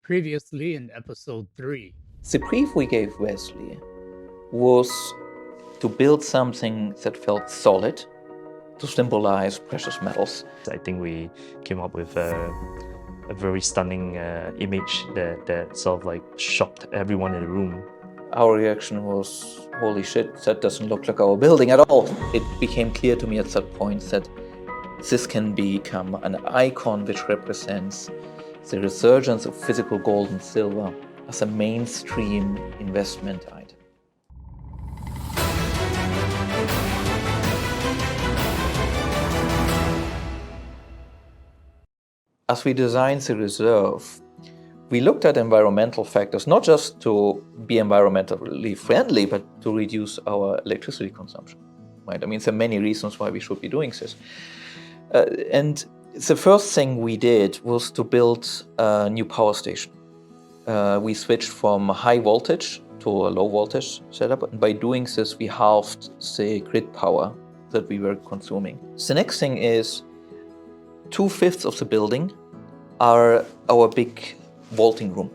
Previously in episode 3. The brief we gave Wesley was to build something that felt solid, to symbolize precious metals. I think we came up with a very stunning image that sort of like shocked everyone in the room. Our reaction was, holy shit, that doesn't look like our building at all. It became clear to me at that point that this can become an icon which represents the resurgence of physical gold and silver as a mainstream investment item. As we designed the reserve, we looked at environmental factors, not just to be environmentally friendly, but to reduce our electricity consumption. Right? I mean, there are many reasons why we should be doing this. And the first thing we did was to build a new power station. We switched from high voltage to a low voltage setup. And by doing this, we halved the grid power that we were consuming. The next thing is 2/5 of the building are our big vaulting room.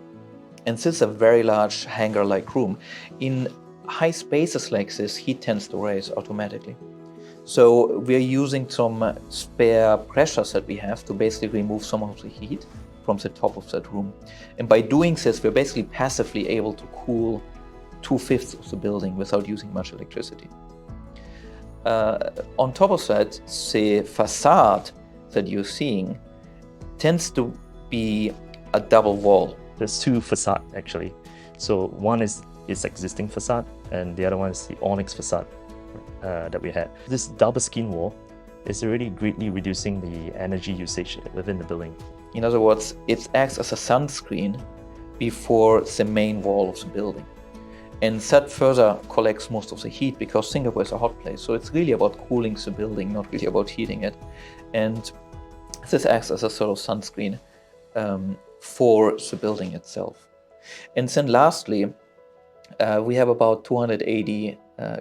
And this is a very large hangar-like room. In high spaces like this, heat tends to rise automatically. So we're using some spare pressures that we have to basically remove some of the heat from the top of that room. And by doing this, we're basically passively able to cool 2/5 of the building without using much electricity. On top of that, the facade that you're seeing tends to be a double wall. There's two facades actually. So one is its existing facade and the other one is the onyx facade that we had. This double skin wall is already greatly reducing the energy usage within the building. In other words, it acts as a sunscreen before the main wall of the building. And that further collects most of the heat because Singapore is a hot place. So it's really about cooling the building, not really about heating it. And this acts as a sort of sunscreen for the building itself. And then lastly, we have about 280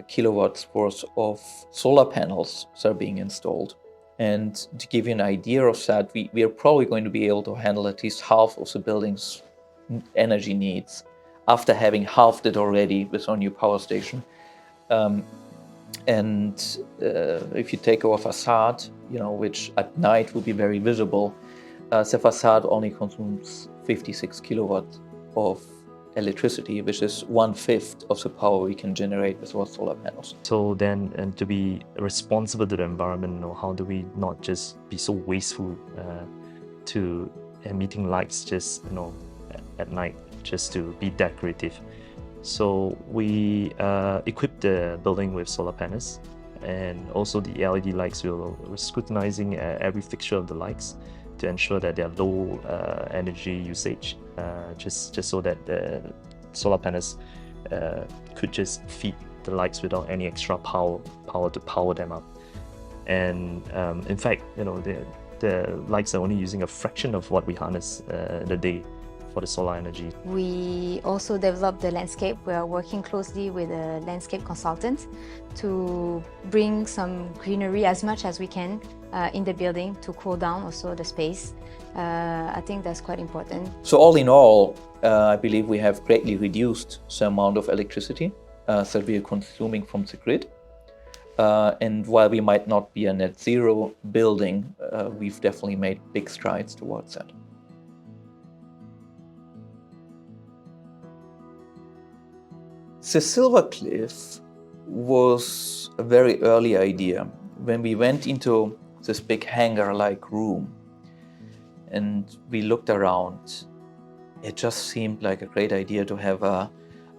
kilowatts worth of solar panels that are being installed. And to give you an idea of that, we are probably going to be able to handle at least half of the building's energy needs after having halved it already with our new power station. If you take our facade, which at night will be very visible, the facade only consumes 56 kilowatts of electricity, which is 1/5 of the power we can generate with our solar panels. So then, and to be responsible to the environment, how do we not just be so wasteful to emitting lights just at night just to be decorative? So we equipped the building with solar panels, and also the LED lights. We're scrutinizing every fixture of the lights to ensure that they are low energy usage, just so that the solar panels could just feed the lights without any extra power to power them up. And in fact, the lights are only using a fraction of what we harness in a day for the solar energy. We also developed the landscape. We are working closely with a landscape consultant to bring some greenery as much as we can in the building to cool down also the space. I think that's quite important. So all in all, I believe we have greatly reduced the amount of electricity that we are consuming from the grid. And while we might not be a net zero building, we've definitely made big strides towards that. The Silver Cliff was a very early idea. When we went into this big hangar-like room and we looked around, it just seemed like a great idea to have a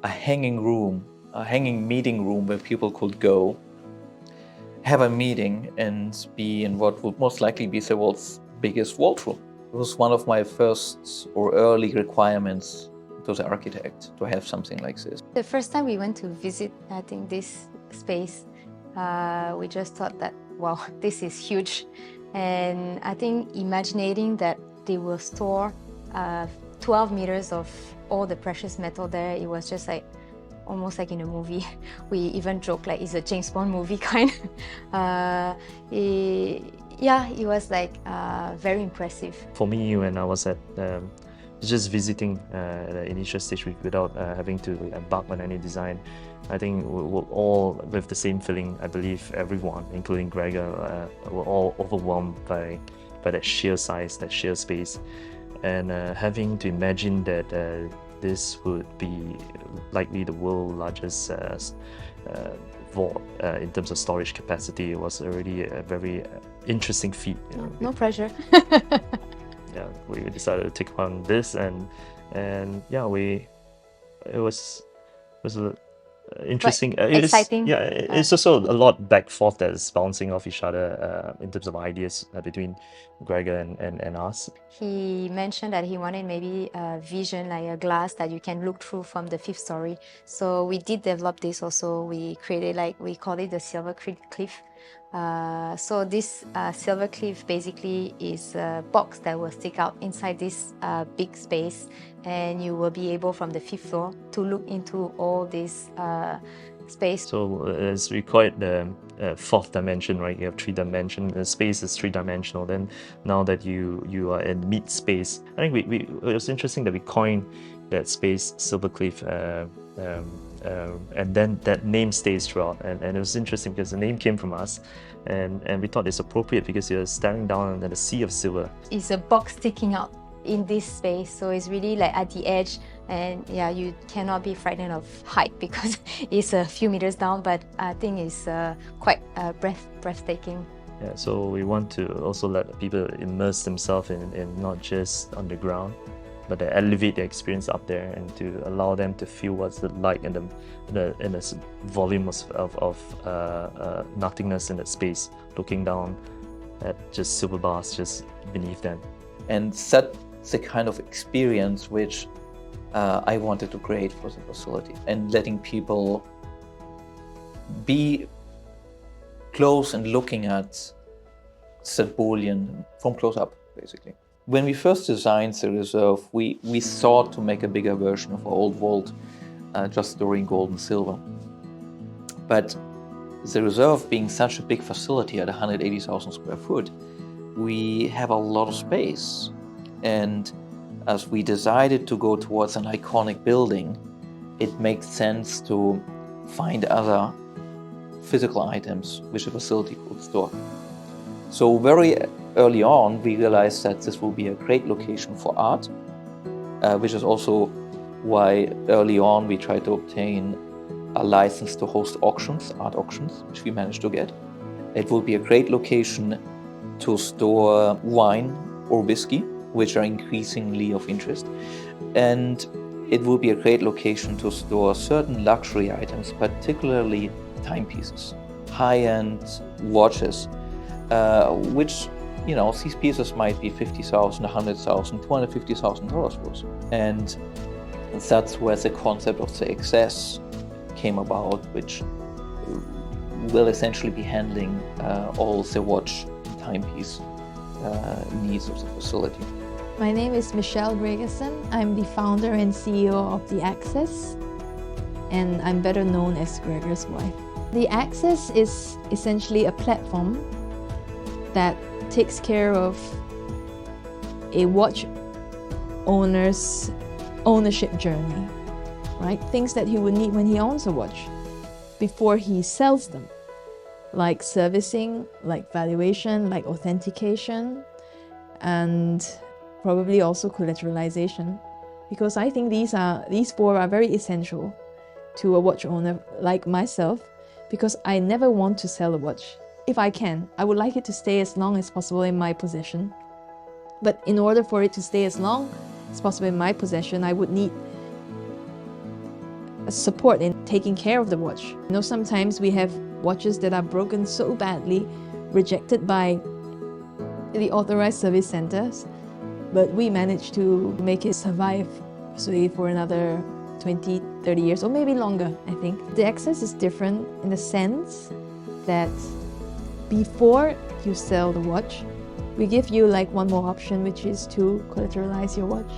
hanging room, a hanging meeting room where people could go, have a meeting and be in what would most likely be the world's biggest vault room. It was one of my first or early requirements to the architect to have something like this. The first time we went to visit, I think, this space, we just thought that, wow, this is huge. And I think imagining that they will store 12 meters of all the precious metal there, it was just like almost like in a movie. We even joke like it's a James Bond movie kind. It was like very impressive. For me, when I was at just visiting the initial stage without having to embark on any design. I think we're all with the same feeling. I believe everyone, including Gregor, were all overwhelmed by that sheer size, that sheer space, and having to imagine that this would be likely the world's largest vault in terms of storage capacity was already a very interesting feat. No pressure. Yeah, we decided to take on this, and yeah, it was a interesting. Exciting. It's also a lot back forth that's bouncing off each other in terms of ideas between Gregor and us. He mentioned that he wanted maybe a vision, like a glass that you can look through from the 5th story. So we did develop this also. We created, like, we call it the Silver Cliff. So this Silver Cliff basically is a box that will stick out inside this big space, and you will be able from the 5th floor to look into all this space. So as we call it the 4th dimension, right? You have 3 dimension. The space is 3-dimensional. Then now that you are in mid space, I think it was interesting that we coined that space Silver Cliff, and then that name stays throughout. And it was interesting because the name came from us, and we thought it's appropriate because you're staring down at a sea of silver. It's a box sticking out in this space, so it's really like at the edge, and yeah, you cannot be frightened of height because it's a few meters down, but I think it's quite breathtaking. Yeah, so we want to also let people immerse themselves in not just on the ground, but to elevate the experience up there and to allow them to feel what's it like in the volume of nothingness in that space, looking down at just silver bars just beneath them. And that's the kind of experience which I wanted to create for the facility, and letting people be close and looking at St. Bullion from close up, basically. When we first designed the reserve, we sought to make a bigger version of our old vault, just storing gold and silver. But the reserve being such a big facility at 180,000 square foot, we have a lot of space. And as we decided to go towards an iconic building, it makes sense to find other physical items which a facility could store. So very early on, we realized that this will be a great location for art, which is also why early on we tried to obtain a license to host auctions, art auctions, which we managed to get. It will be a great location to store wine or whiskey, which are increasingly of interest. And it will be a great location to store certain luxury items, particularly timepieces, high-end watches, which, you know, these pieces might be $50,000, $100,000, $250,000 worth. And that's where the concept of the excess came about, which will essentially be handling all the watch timepiece needs of the facility. My name is Michelle Gregersen. I'm the founder and CEO of The Access, and I'm better known as Gregor's wife. The Access is essentially a platform that takes care of a watch owner's ownership journey, right? Things that he would need when he owns a watch before he sells them, like servicing, like valuation, like authentication, and probably also collateralization, because I think these 4 are very essential to a watch owner like myself, because I never want to sell a watch. If I can, I would like it to stay as long as possible in my possession. But in order for it to stay as long as possible in my possession, I would need support in taking care of the watch. You know, sometimes we have watches that are broken so badly, rejected by the authorized service centers, but we managed to make it survive for another 20, 30 years, or maybe longer, I think. The Access is different in the sense that before you sell the watch, we give you like one more option, which is to collateralize your watch.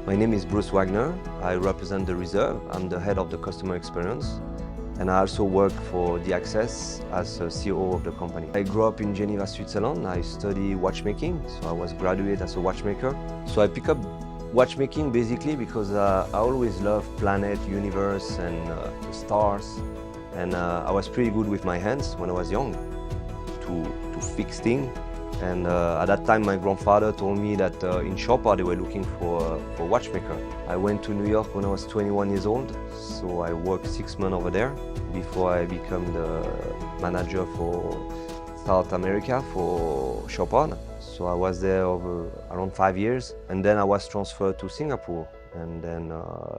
My name is Bruce Wagner. I represent the Reserve. I'm the head of the customer experience, and I also work for The Access as a CEO of the company. I grew up in Geneva, Switzerland. I study watchmaking, so I was graduate as a watchmaker. So I pick up Watchmaking basically because I always loved planet, universe and the stars, and I was pretty good with my hands when I was young to fix things. And at that time my grandfather told me that in Chopard they were looking for a watchmaker. I went to New York when I was 21 years old, so I worked 6 months over there before I became the manager for South America for Chopard. So I was there over around 5 years, and then I was transferred to Singapore. And then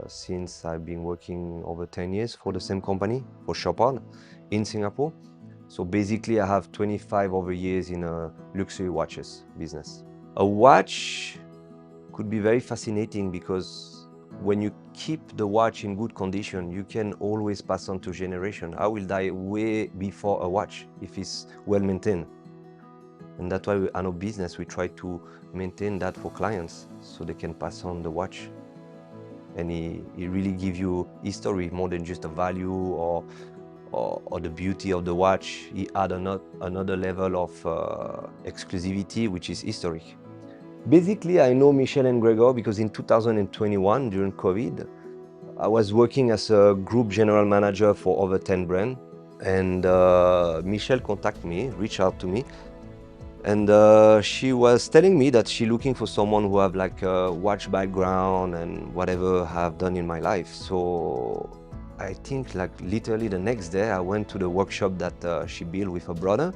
since I've been working over 10 years for the same company, for Chopard, in Singapore. So basically I have 25 over years in a luxury watches business. A watch could be very fascinating because when you keep the watch in good condition, you can always pass on to generation. I will die way before a watch if it's well maintained. And that's why in our business we try to maintain that for clients so they can pass on the watch. And it really gives you history more than just a value or the beauty of the watch. It adds another level of exclusivity, which is historic. Basically, I know Michelle and Gregor because in 2021, during COVID, I was working as a group general manager for over 10 brands. And Michelle contacted me, reached out to me. And she was telling me that she's looking for someone who have like a watch background and whatever I've done in my life. So I think like literally the next day I went to the workshop that she built with her brother.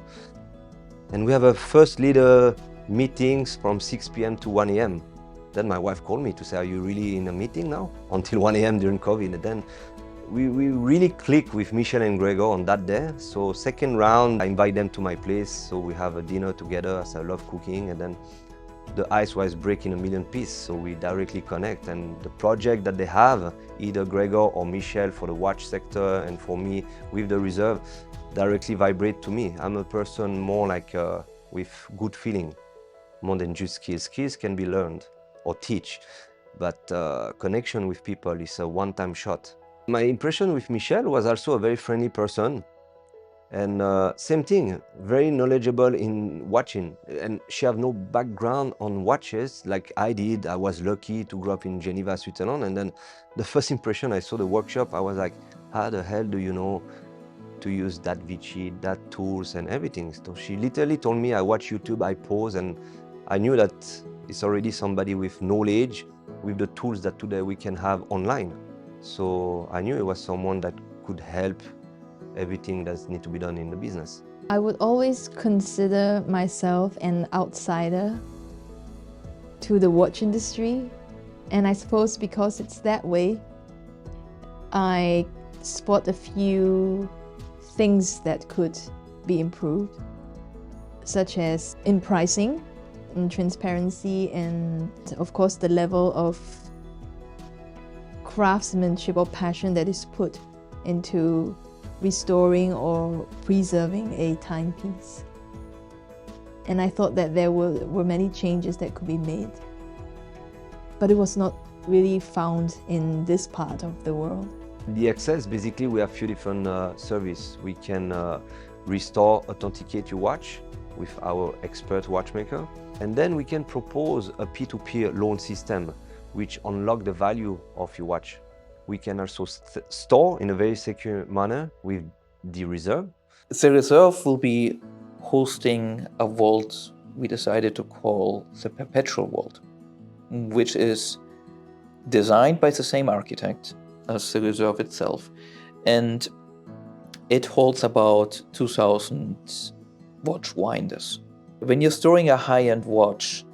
And we have a first leader meetings from 6 p.m. to 1 a.m. Then my wife called me to say, are you really in a meeting now? Until 1 a.m. during COVID. And then we really clicked with Michelle and Gregor on that day. So second round, I invite them to my place. So we have a dinner together as I love cooking. And then the ice was breaking a million pieces. So we directly connect. And the project that they have, either Gregor or Michelle for the watch sector and for me with the reserve, directly vibrate to me. I'm a person more like with good feeling, more than just skills. Skills can be learned or teach, but connection with people is a one-time shot. My impression with Michelle was also a very friendly person, and same thing, very knowledgeable in watching. And she have no background on watches like I did. I was lucky to grow up in Geneva, Switzerland, and then the first impression I saw the workshop, I was like, how the hell do you know to use that Vici, that tools and everything? So she literally told me, I watch YouTube, I pause, and I knew that it's already somebody with knowledge, with the tools that today we can have online. So I knew it was someone that could help everything that needs to be done in the business. I would always consider myself an outsider to the watch industry. And I suppose because it's that way, I spot a few things that could be improved, such as in pricing, in transparency, and of course the level of craftsmanship or passion that is put into restoring or preserving a timepiece. And I thought that there were many changes that could be made, but it was not really found in this part of the world. The access, basically we have a few different services. We can restore, authenticate your watch with our expert watchmaker, and then we can propose a peer-to-peer loan system which unlock the value of your watch. We can also store in a very secure manner with the reserve. The reserve will be hosting a vault we decided to call the Perpetual Vault, which is designed by the same architect as the reserve itself, and it holds about 2,000 watch winders. When you're storing a high-end watch,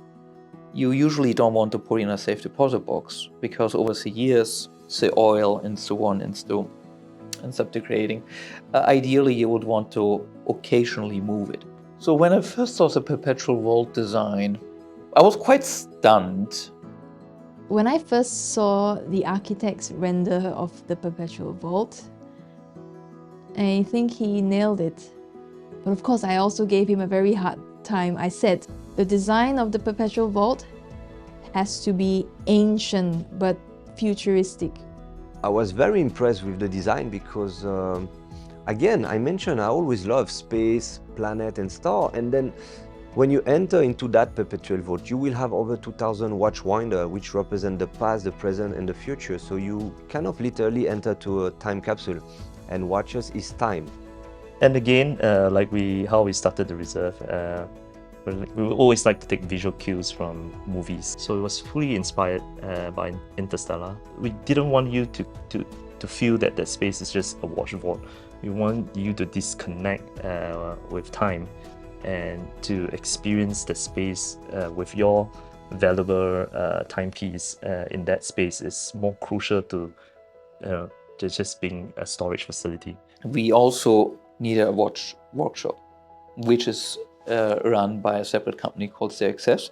you usually don't want to put in a safe deposit box because over the years the oil and so on ends up degrading. Ideally you would want to occasionally move it. So when I first saw the Perpetual Vault design, I was quite stunned. When I first saw the architect's render of the Perpetual Vault, I think he nailed it. But of course I also gave him a very hard time. I said the design of the Perpetual Vault has to be ancient but futuristic. I was very impressed with the design because, again, I mentioned I always love space, planet and star, and then When you enter into that perpetual vault, you will have over 2,000 watch winder, which represent the past, the present, and the future. So you kind of literally enter to a time capsule, and watches is time. And again, like how we started the reserve, we always like to take visual cues from movies. So it was fully inspired by Interstellar. We didn't want you to feel that that space is just a watch vault. We want you to disconnect with time and to experience the space with your valuable timepiece in that space is more crucial to just being a storage facility. We also need a watch workshop, which is run by a separate company called the Access.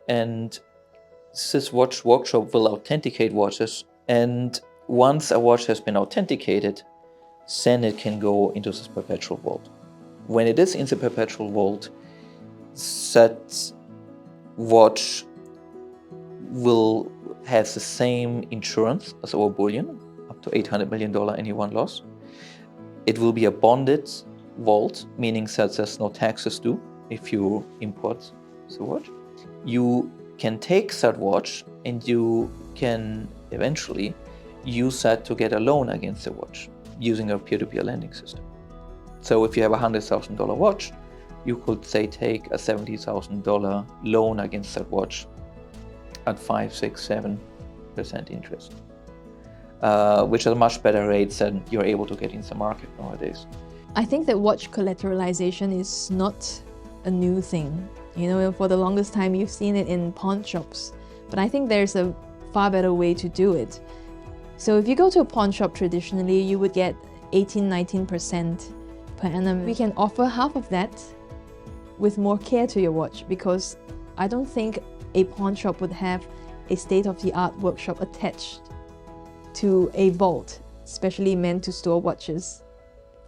And this watch workshop will authenticate watches, and once a watch has been authenticated, then it can go into this perpetual vault. When it is in the perpetual vault, that watch will have the same insurance as our bullion, up to $800 million any one loss. It will be a bonded vault, meaning that there's no taxes due if you import the watch. You can take that watch and you can eventually use that to get a loan against the watch using a peer-to-peer lending system. So if you have a $100,000 watch, you could say take a $70,000 loan against that watch at 5, 6, 7% interest, which are much better rates than you're able to get in the market nowadays. I think that watch collateralization is not a new thing. You know, for the longest time you've seen it in pawn shops, but I think there's a far better way to do it. So if you go to a pawn shop traditionally, you would get 18-19% per annum. We can offer half of that with more care to your watch, because I don't think a pawn shop would have a state-of-the-art workshop attached to a vault, especially meant to store watches,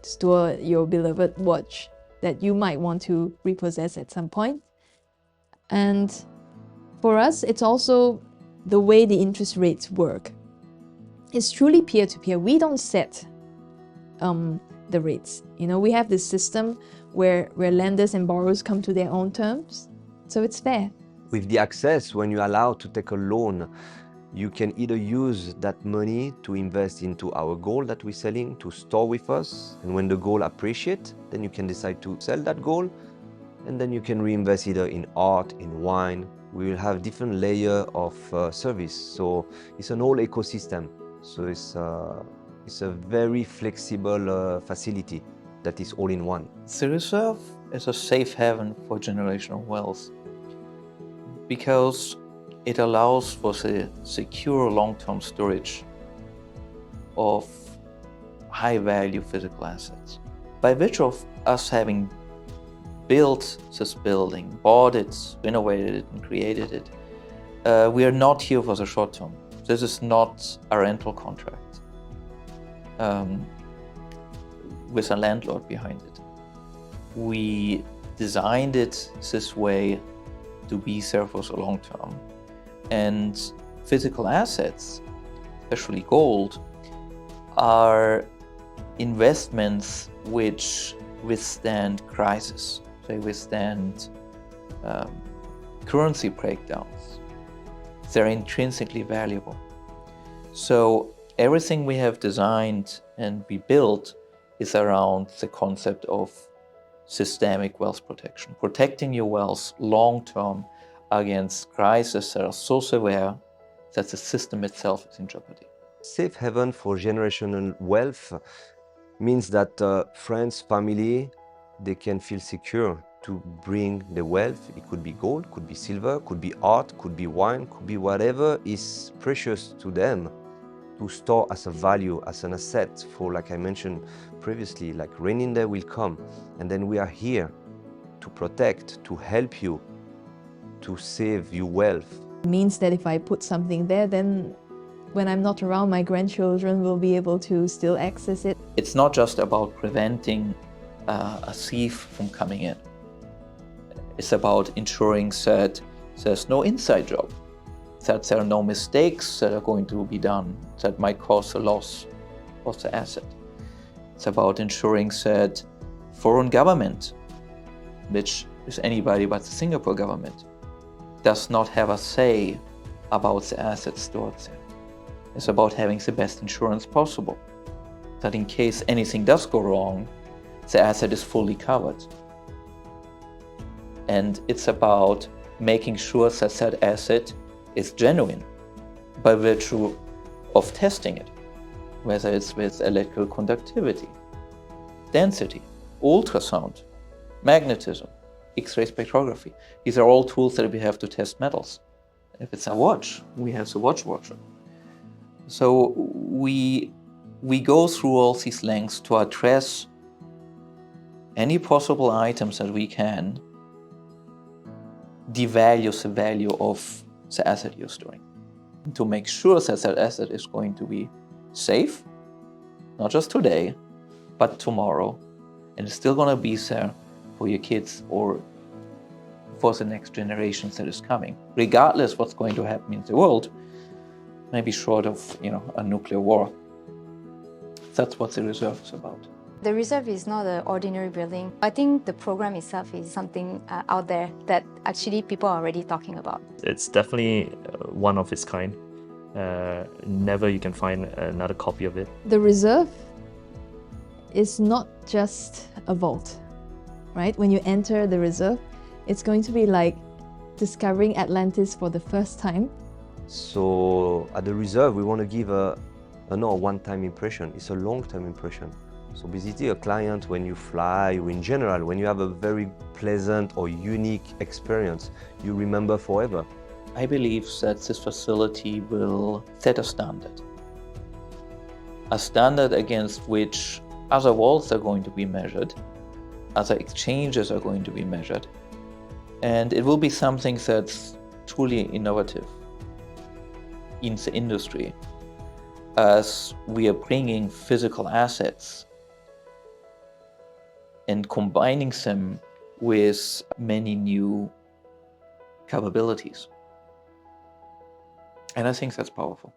store your beloved watch that you might want to repossess at some point. And for us, it's also the way the interest rates work. It's truly peer-to-peer. We don't set the rates. You know, we have this system where lenders and borrowers come to their own terms, so it's fair. With the Access, when you're allowed to take a loan, you can either use that money to invest into our gold that we're selling, to store with us, and when the gold appreciates, then you can decide to sell that gold, and then you can reinvest either in art, in wine. We will have different layers of service, so it's an whole ecosystem. So it's a very flexible facility that is all in one. The reserve is a safe haven for generational wealth because it allows for the secure long-term storage of high-value physical assets. By virtue of us having built this building, bought it, innovated it, and created it, we are not here for the short term. This is not a rental contract with a landlord behind it. We designed it this way to be there for the long term. And physical assets, especially gold, are investments which withstand crisis. They withstand currency breakdowns. They're intrinsically valuable. So everything we have designed and we built is around the concept of systemic wealth protection, protecting your wealth long-term against crises that are so severe that the system itself is in jeopardy. Safe haven for generational wealth means that friends, family, they can feel secure to bring the wealth. It could be gold, could be silver, could be art, could be wine, could be whatever is precious to them, to store as a value, as an asset for, like I mentioned previously, like raining day will come, and then we are here to protect, to help you, to save you wealth. It means that if I put something there, then when I'm not around, my grandchildren will be able to still access it. It's not just about preventing a thief from coming in. It's about ensuring that there's no inside job, that there are no mistakes that are going to be done that might cause the loss of the asset. It's about ensuring that foreign government, which is anybody but the Singapore government, does not have a say about the assets stored there. It's about having the best insurance possible, that in case anything does go wrong, the asset is fully covered. And it's about making sure that that asset is genuine by virtue of testing it, whether it's with electrical conductivity, density, ultrasound, magnetism, X-ray spectrography. These are all tools that we have to test metals. If it's a watch, we have the watch watcher. So we go through all these lengths to address any possible items that we can devalue the value of the asset you're storing, to make sure that that asset is going to be safe, not just today, but tomorrow, and it's still going to be there for your kids or for the next generations that is coming, regardless what's going to happen in the world, maybe short of a nuclear war. That's what the reserve is about. The reserve is not an ordinary building. I think the program itself is something out there that actually people are already talking about. It's definitely one of its kind. Never you can find another copy of it. The reserve is not just a vault, right? When you enter the reserve, it's going to be like discovering Atlantis for the first time. So at the reserve, we want to give not a one-time impression, it's a long-term impression. So basically a client, when you fly, or in general, when you have a very pleasant or unique experience, you remember forever. I believe that this facility will set a standard against which other vaults are going to be measured, other exchanges are going to be measured, and it will be something that's truly innovative in the industry, as we are bringing physical assets and combining them with many new capabilities. And I think that's powerful.